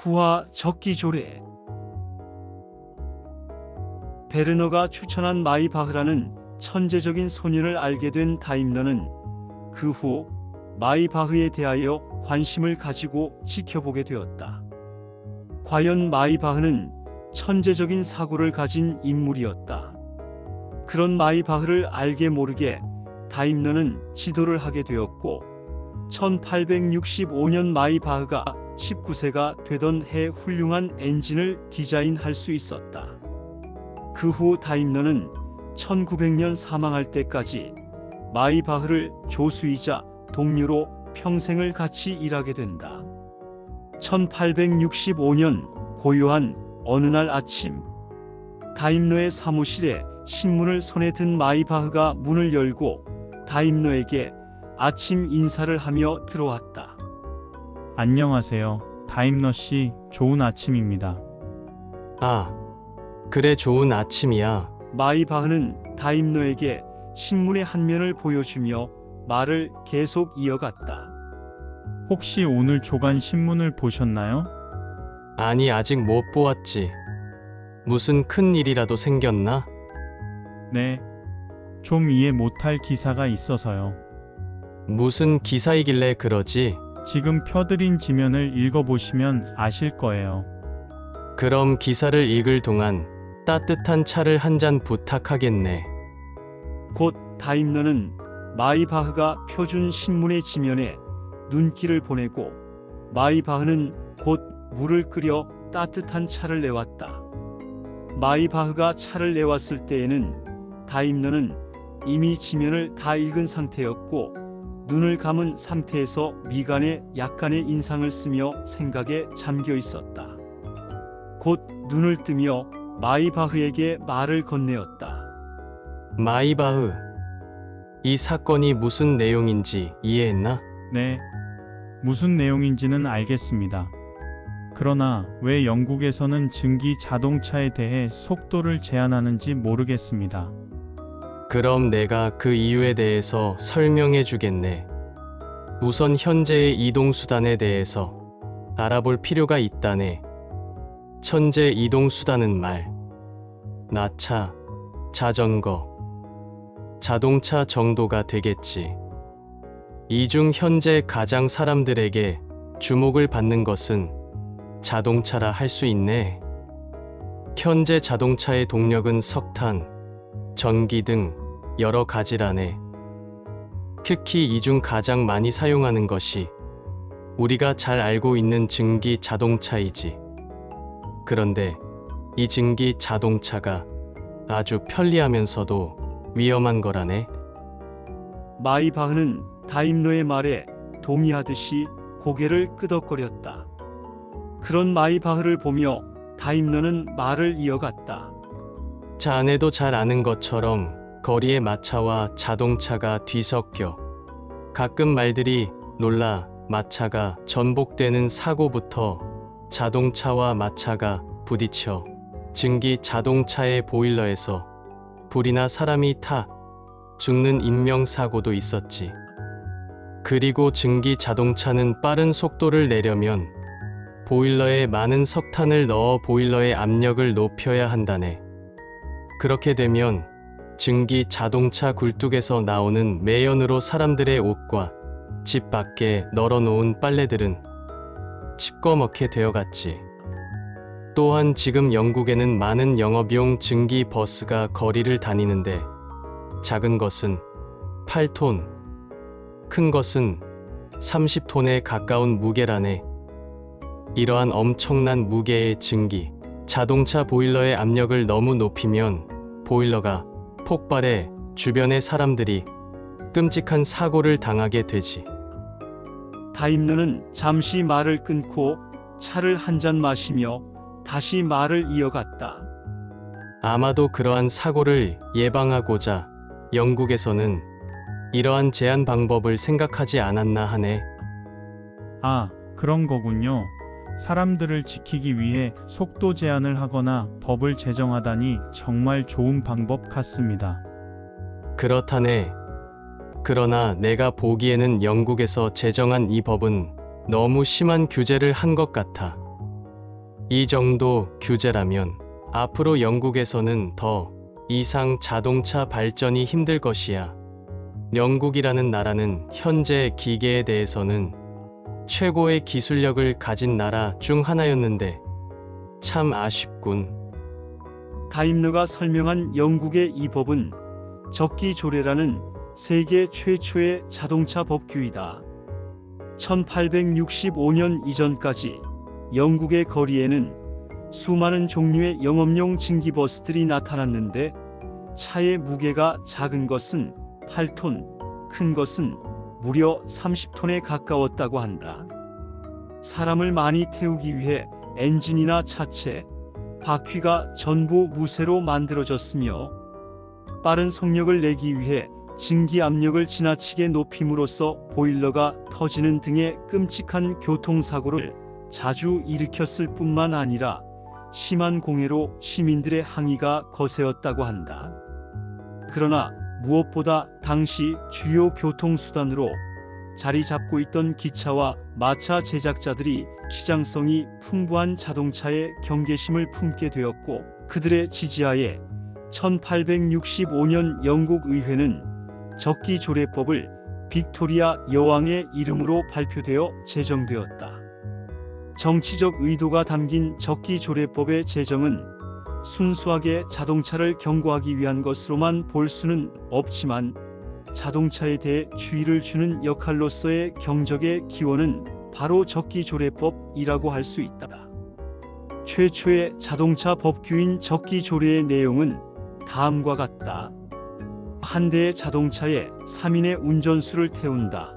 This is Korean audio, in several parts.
구화 적기조례. 베르너가 추천한 마이바흐라는 천재적인 소년을 알게 된 다임러는 그 후 마이바흐에 대하여 관심을 가지고 지켜보게 되었다. 과연 마이바흐는 천재적인 사고를 가진 인물이었다. 그런 마이바흐를 알게 모르게 다임러는 지도를 하게 되었고 1865년 마이바흐가 19세가 되던 해 훌륭한 엔진을 디자인할 수 있었다. 그 후 다임러는 1900년 사망할 때까지 마이바흐를 조수이자 동료로 평생을 같이 일하게 된다. 1865년 고요한 어느 날 아침, 다임러의 사무실에 신문을 손에 든 마이바흐가 문을 열고 다임러에게 아침 인사를 하며 들어왔다. 안녕하세요. 다임러 씨, 좋은 아침입니다. 아, 그래 좋은 아침이야. 마이바흐는 다임러에게 신문의 한 면을 보여주며 말을 계속 이어갔다. 혹시 오늘 조간 신문을 보셨나요? 아니 아직 못 보았지. 무슨 큰 일이라도 생겼나? 네. 좀 이해 못할 기사가 있어서요. 무슨 기사이길래 그러지? 지금 펴드린 지면을 읽어보시면 아실 거예요. 그럼 기사를 읽을 동안 따뜻한 차를 한 잔 부탁하겠네. 곧 다임러는 마이바흐가 펴준 신문의 지면에 눈길을 보내고 마이바흐는 곧 물을 끓여 따뜻한 차를 내왔다. 마이바흐가 차를 내왔을 때에는 다임러는 이미 지면을 다 읽은 상태였고 눈을 감은 상태에서 미간에 약간의 인상을 쓰며 생각에 잠겨 있었다. 곧 눈을 뜨며 마이바흐에게 말을 건네었다. 마이바흐, 이 사건이 무슨 내용인지 이해했나? 네. 무슨 내용인지는 알겠습니다. 그러나 왜 영국에서는 증기 자동차에 대해 속도를 제한하는지 모르겠습니다. 그럼 내가 그 이유에 대해서 설명해 주겠네. 우선 현재의 이동수단에 대해서 알아볼 필요가 있다네. 현재 이동수단은 나차, 자전거, 자동차 정도가 되겠지. 이 중 현재 가장 사람들에게 주목을 받는 것은 자동차라 할 수 있네. 현재 자동차의 동력은 석탄, 전기 등 여러 가지라네. 특히 이 중 가장 많이 사용하는 것이 우리가 잘 알고 있는 증기 자동차이지. 그런데 이 증기 자동차가 아주 편리하면서도 위험한 거라네. 마이바흐는 다임러의 말에 동의하듯이 고개를 끄덕거렸다. 그런 마이바흐를 보며 다임러는 말을 이어갔다. 자네도 잘 아는 것처럼 거리의 마차와 자동차가 뒤섞여 가끔 말들이 놀라 마차가 전복되는 사고부터 자동차와 마차가 부딪혀 증기 자동차의 보일러에서 불이나 사람이 타 죽는 인명사고도 있었지. 그리고 증기 자동차는 빠른 속도를 내려면 보일러에 많은 석탄을 넣어 보일러의 압력을 높여야 한다네. 그렇게 되면 증기 자동차 굴뚝에서 나오는 매연으로 사람들의 옷과 집 밖에 널어놓은 빨래들은 시꺼멓게 되어갔지. 또한 지금 영국에는 많은 영업용 증기 버스가 거리를 다니는데 작은 것은 8톤, 큰 것은 30톤에 가까운 무게라네. 이러한 엄청난 무게의 증기 자동차 보일러의 압력을 너무 높이면 보일러가 폭발해 주변의 사람들이 끔찍한 사고를 당하게 되지. 다임러는 잠시 말을 끊고 차를 한 잔 마시며 다시 말을 이어갔다. 아마도 그러한 사고를 예방하고자 영국에서는 이러한 제한 방법을 생각하지 않았나 하네. 아, 그런 거군요. 사람들을 지키기 위해 속도 제한을 하거나 법을 제정하다니 정말 좋은 방법 같습니다. 그렇다네. 그러나 내가 보기에는 영국에서 제정한 이 법은 너무 심한 규제를 한 것 같아. 이 정도 규제라면 앞으로 영국에서는 더 이상 자동차 발전이 힘들 것이야. 영국이라는 나라는 현재 기계에 대해서는 최고의 기술력을 가진 나라 중 하나였는데 참 아쉽군. 다임러가 설명한 영국의 이 법은 적기조례라는 세계 최초의 자동차 법규이다. 1865년 이전까지 영국의 거리에는 수많은 종류의 영업용 증기버스들이 나타났는데 차의 무게가 작은 것은 8톤, 큰 것은 무려 30톤에 가까웠다고 한다. 사람을 많이 태우기 위해 엔진이나 차체, 바퀴가 전부 무쇠로 만들어졌으며 빠른 속력을 내기 위해 증기 압력을 지나치게 높임으로써 보일러가 터지는 등의 끔찍한 교통사고를 자주 일으켰을 뿐만 아니라 심한 공해로 시민들의 항의가 거세었다고 한다. 그러나 무엇보다 당시 주요 교통수단으로 자리 잡고 있던 기차와 마차 제작자들이 시장성이 풍부한 자동차에 경계심을 품게 되었고, 그들의 지지하에 1865년 영국 의회는 적기조례법을 빅토리아 여왕의 이름으로 발표되어 제정되었다. 정치적 의도가 담긴 적기조례법의 제정은 순수하게 자동차를 경고하기 위한 것으로만 볼 수는 없지만 자동차에 대해 주의를 주는 역할로서의 경적의 기원은 바로 적기조례법이라고 할 수 있다. 최초의 자동차 법규인 적기조례의 내용은 다음과 같다. 한 대의 자동차에 3인의 운전수를 태운다.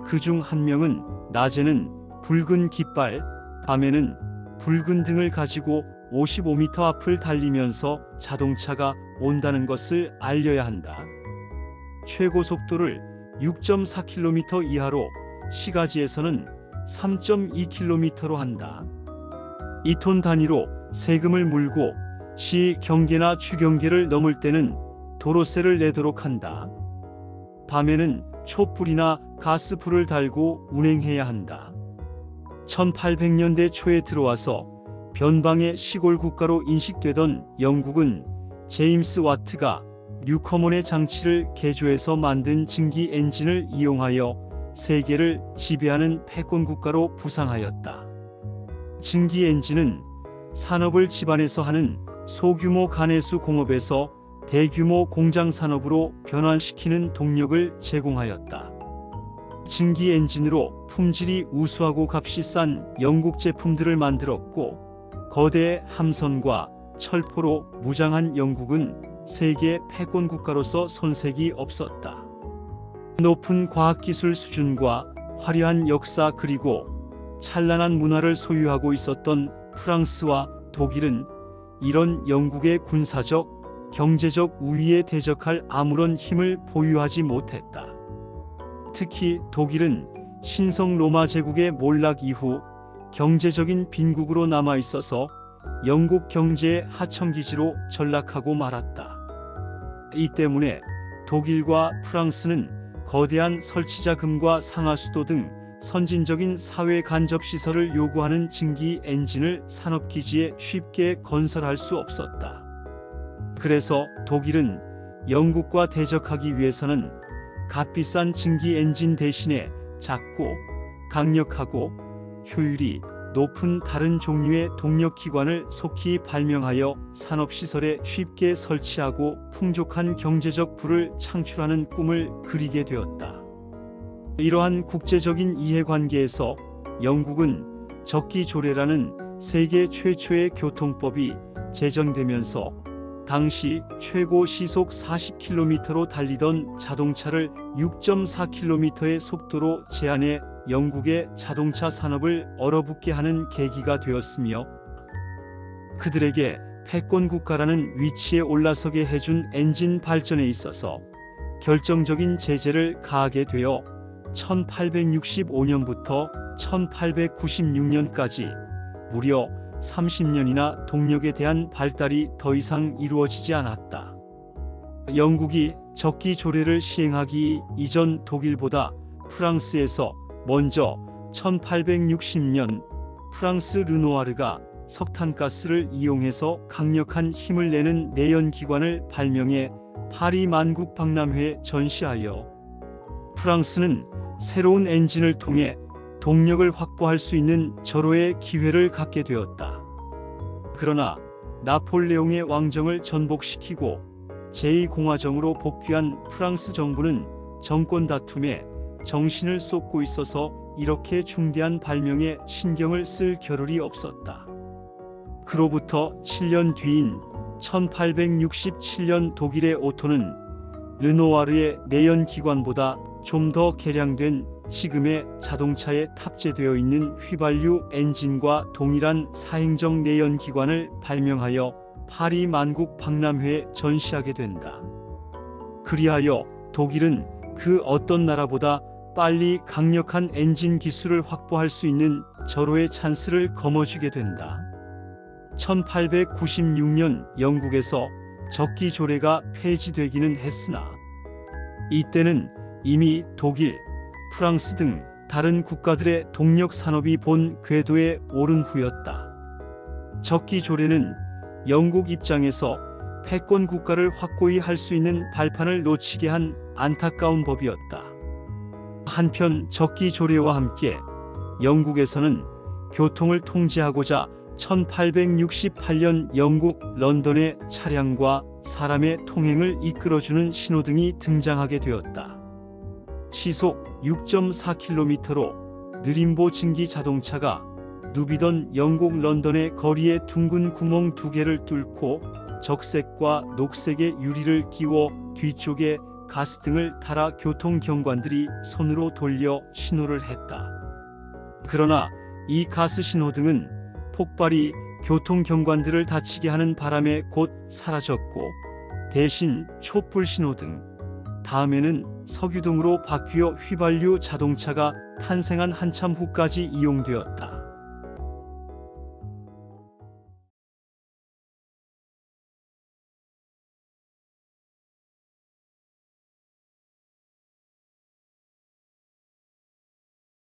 그중 한 명은 낮에는 붉은 깃발, 밤에는 붉은 등을 가지고 55m 앞을 달리면서 자동차가 온다는 것을 알려야 한다. 최고 속도를 6.4km 이하로, 시가지에서는 3.2km로 한다. 2톤 단위로 세금을 물고 시 경계나 주경계를 넘을 때는 도로세를 내도록 한다. 밤에는 촛불이나 가스불을 달고 운행해야 한다. 1800년대 초에 들어와서 변방의 시골 국가로 인식되던 영국은 제임스 와트가 뉴커먼의 장치를 개조해서 만든 증기 엔진을 이용하여 세계를 지배하는 패권 국가로 부상하였다. 증기 엔진은 산업을 집안에서 하는 소규모 가내수 공업에서 대규모 공장 산업으로 변환시키는 동력을 제공하였다. 증기 엔진으로 품질이 우수하고 값이 싼 영국 제품들을 만들었고, 거대 함선과 철포로 무장한 영국은 세계 패권 국가로서 손색이 없었다. 높은 과학기술 수준과 화려한 역사 그리고 찬란한 문화를 소유하고 있었던 프랑스와 독일은 이런 영국의 군사적, 경제적 우위에 대적할 아무런 힘을 보유하지 못했다. 특히 독일은 신성 로마 제국의 몰락 이후 경제적인 빈국으로 남아 있어서 영국 경제의 하청기지로 전락하고 말았다. 이 때문에 독일과 프랑스는 거대한 설치자금과 상하수도 등 선진적인 사회 간접 시설을 요구하는 증기 엔진을 산업기지에 쉽게 건설할 수 없었다. 그래서 독일은 영국과 대적하기 위해서는 값비싼 증기 엔진 대신에 작고 강력하고 효율이 높은 다른 종류의 동력기관을 속히 발명하여 산업시설에 쉽게 설치하고 풍족한 경제적 부를 창출하는 꿈을 그리게 되었다. 이러한 국제적인 이해관계에서 영국은 적기조례라는 세계 최초의 교통법이 제정되면서 당시 최고 시속 40km로 달리던 자동차를 6.4km의 속도로 제한해 영국의 자동차 산업을 얼어붙게 하는 계기가 되었으며, 그들에게 패권 국가라는 위치에 올라서게 해준 엔진 발전에 있어서 결정적인 제재를 가하게 되어 1865년부터 1896년까지 무려 30년이나 동력에 대한 발달이 더 이상 이루어지지 않았다. 영국이 적기조례를 시행하기 이전 독일보다 프랑스에서 먼저 1860년 프랑스 르노아르가 석탄가스를 이용해서 강력한 힘을 내는 내연기관을 발명해 파리 만국박람회에 전시하여 프랑스는 새로운 엔진을 통해 동력을 확보할 수 있는 절호의 기회를 갖게 되었다. 그러나 나폴레옹의 왕정을 전복시키고 제2공화정으로 복귀한 프랑스 정부는 정권 다툼에 정신을 쏟고 있어서 이렇게 중대한 발명에 신경을 쓸 겨를이 없었다. 그로부터 7년 뒤인 1867년 독일의 오토는 르노와르의 내연기관보다 좀 더 개량된 지금의 자동차에 탑재되어 있는 휘발유 엔진과 동일한 사행정 내연기관을 발명하여 파리 만국 박람회에 전시하게 된다. 그리하여 독일은 그 어떤 나라보다 빨리 강력한 엔진 기술을 확보할 수 있는 절호의 찬스를 거머쥐게 된다. 1896년 영국에서 적기 조례가 폐지되기는 했으나 이때는 이미 독일, 프랑스 등 다른 국가들의 동력 산업이 본 궤도에 오른 후였다. 적기 조례는 영국 입장에서 패권 국가를 확고히 할 수 있는 발판을 놓치게 한 안타까운 법이었다. 한편 적기 조례와 함께 영국에서는 교통을 통제하고자 1868년 영국 런던의 차량과 사람의 통행을 이끌어주는 신호등이 등장하게 되었다. 시속 6.4km로 느림보 증기 자동차가 누비던 영국 런던의 거리에 둥근 구멍 2개를 뚫고 적색과 녹색의 유리를 끼워 뒤쪽에 가스등을 달아 교통경관들이 손으로 돌려 신호를 했다. 그러나 이 가스 신호등은 폭발이 교통경관들을 다치게 하는 바람에 곧 사라졌고 대신 촛불 신호등, 다음에는 석유등으로 바뀌어 휘발유 자동차가 탄생한 한참 후까지 이용되었다.